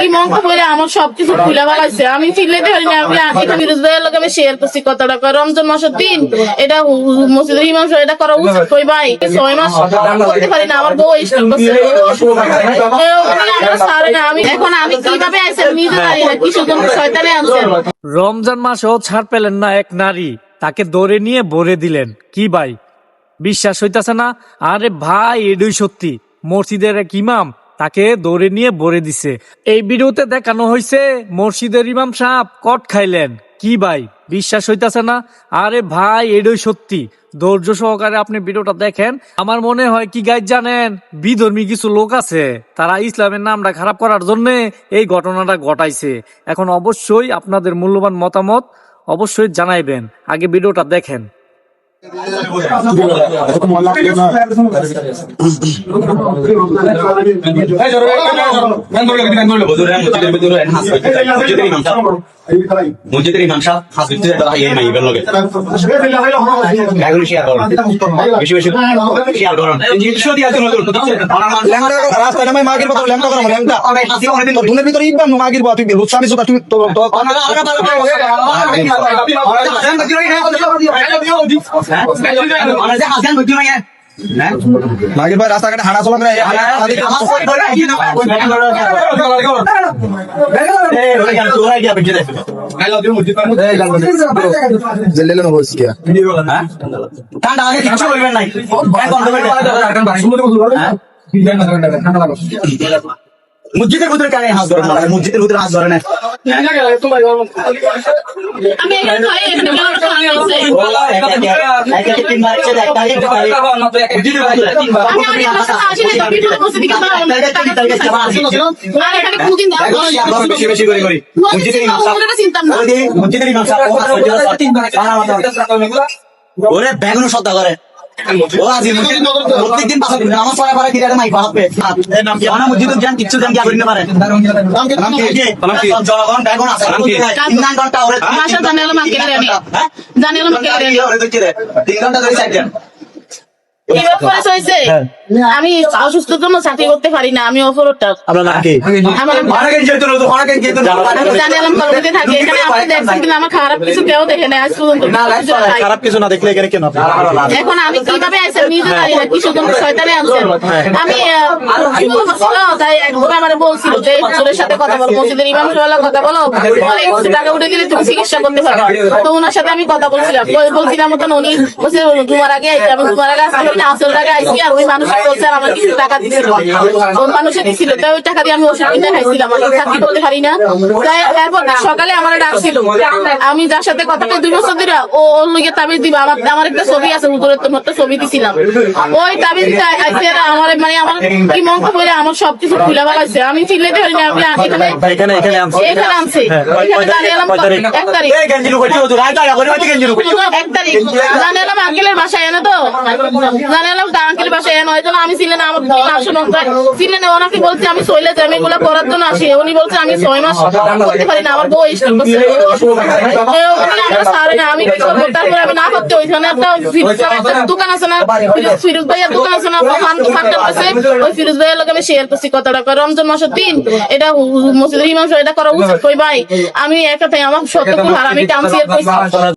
কি মঙ্ক বলে আমার সবকিছু খুলে বেড়াইছে। আমি চিল্লাইতে পারি না। আমি ফিরোজ ভাইয়ের লোক আমি শেয়ার করছি কথাটা, রমজান মাসের দিন এটা মসজিদের ইমাম সাহেব এটা করা উচিত। কই ভাই 6 মাস করতে পারি না, আমার বউ স্টার্ট করছে। আমি এখন আমি কিভাবে আইসেন নিজে জানি না, কিসের জন্য শয়তানে আনছেন। রমজান মাসেও ছাড় পেলেন না এক নারী, তাকে ধরে নিয়ে ভরে দিলেন। কি ভাই বিশ্বাস হইতাছে না? আরে ভাই এটাই সত্যি, মসজিদের এক ইমাম তাকে ধরে নিয়ে ভরে দিছে। এই ভিডিওতে দেখানো হয়েছে মসজিদের ইমাম সাহেব কট খাইলেন। কি ভাই বিশ্বাস হইতাছে না? আরে ভাই এটাই সত্যি, ধৈর্য সহকারে আপনি ভিডিওটা দেখেন। আমার মনে হয় কি গাইজ জানেন, বিধর্মী কিছু লোক আছে, তারা ইসলামের নামটা খারাপ করার জন্য এই ঘটনাটা ঘটাইছে। এখন অবশ্যই আপনাদের মূল্যবান মতামত অবশ্যই জানাইবেন, আগে ভিডিওটা দেখেন। মসজিদের ইমাম সাহেব হাসপাতালে দাঁড়া এই নাই বের লগে এগুলো শেয়ার করুন, বেশি বেশি শেয়ার করুন। জিনিস দিয়া তো নতুন ল্যাংড়া রাস্তায় নামে মাগির কথা ল্যাংড়া করা ল্যাংড়া আমি হাসি অনেক দিন দুনের ভিতরে ইবাম মাগির কথা তুই লুচ্ছামি সুদা তুই তো আমরা যে হাসিয়ান বুঝি না মাগির ভাই রাস্তাঘাটে হাঁটা চলা করে মসজিদের ভিতরে কেন হাত ধরে না? মসজিদের ভিতরে হাত ধরে না। আমি এখানে খাই, এখানে বেশি বেশি করে করি মসজিদের ইমাম সাহেব ওরে বেগুন শ্রদ্ধা করে ও আজি প্রত্যেকদিন আমার পরে পরে কিরারে মাইক ভাববে আমার মসজিদে যান কিছু যান কি করতে পারে জনগণ বেগুন আছে 3 ঘন্টা ওরে ভাষা জানালাম আজকে জানালাম 3 ঘন্টা ধরে সাইকেল আমি অসুস্থতার জন্য চাকরি করতে পারি না। আমি অপরটা জানালাম কলকাতাতে থাকি, এখানে আপনি দেখছেন কিন্তু আমার খারাপ কিছু কেউ দেখে নেই আজ পর্যন্ত। খারাপ কিছু না দেখলে এখানে কেন? এখন আমি কিভাবে আইসেন নিজে জানি না, কিসের জন্য শয়তানে আনছেন। আমি তাই একবার আমার বলছিল যে হুজুরের সাথে কথা বলো, মসজিদের ইমাম সাহেবের কথা বলো, কিছু টাকা উঠে দিলে তুমি চিকিৎসা করতে পারো। তো ওনার সাথে আমি কথা বলছিলাম মতন উনি বলছে তোমার আগে আমি তোমার আগে আসল টাকা আইসি আর ওই মানুষ বলছে আমার কিছু টাকা দিচ্ছিল, ওই মানুষে দিচ্ছিল, তাই ওই টাকা দিয়ে আমি ওষুধ কিনে খাইছিলাম। আমি চাকরি করতে পারি না। তাই এরপর সকালে আমার ডাকছিল, আমি যার সাথে কথা 2 বছর ধরে ও ওর লইগে তাবিজ দিবা, আমার একটা ছবি আছে হুজুরের, তোমার একটা ছবি দিছিলাম, ওই তাবিজ আমার মানে আমার কি মঙ্ক বলে আমার সবকিছু খুলে বেড়াইছে। আমি চিল্লাইতে পারি না। আমি এখানে আনছি 1 তারিখ জানালাম আঙ্কেলের বাসায় এনে, তো জানালাম আঙ্কেলের বাসায় এনে, হয়তো আমি ছিলেন আমার ছিলেন ওনাকে বলছি আমি চলে যাই, আমি এগুলো করার জন্য আসি। উনি বলছে আমি 6 মাস করতে পারি না, আমার বউ স্টার্ট করছে। আমি কি করবো? তারপরে আমি না করতে ওইখানে একটা দোকান আছে না, ফিরোজ ভাইয়ের দোকান আছে না, ওই ফিরোজ ভাইয়ের লোক আমি শেয়ার করছি কথাটা, রমজান মাসের দিন এটা মসজিদের ইমাম সাহেব এটা করা উচিত। কই ভাই আমি একা তাই আমার সত্য আমি কাম শেয়ার করছি।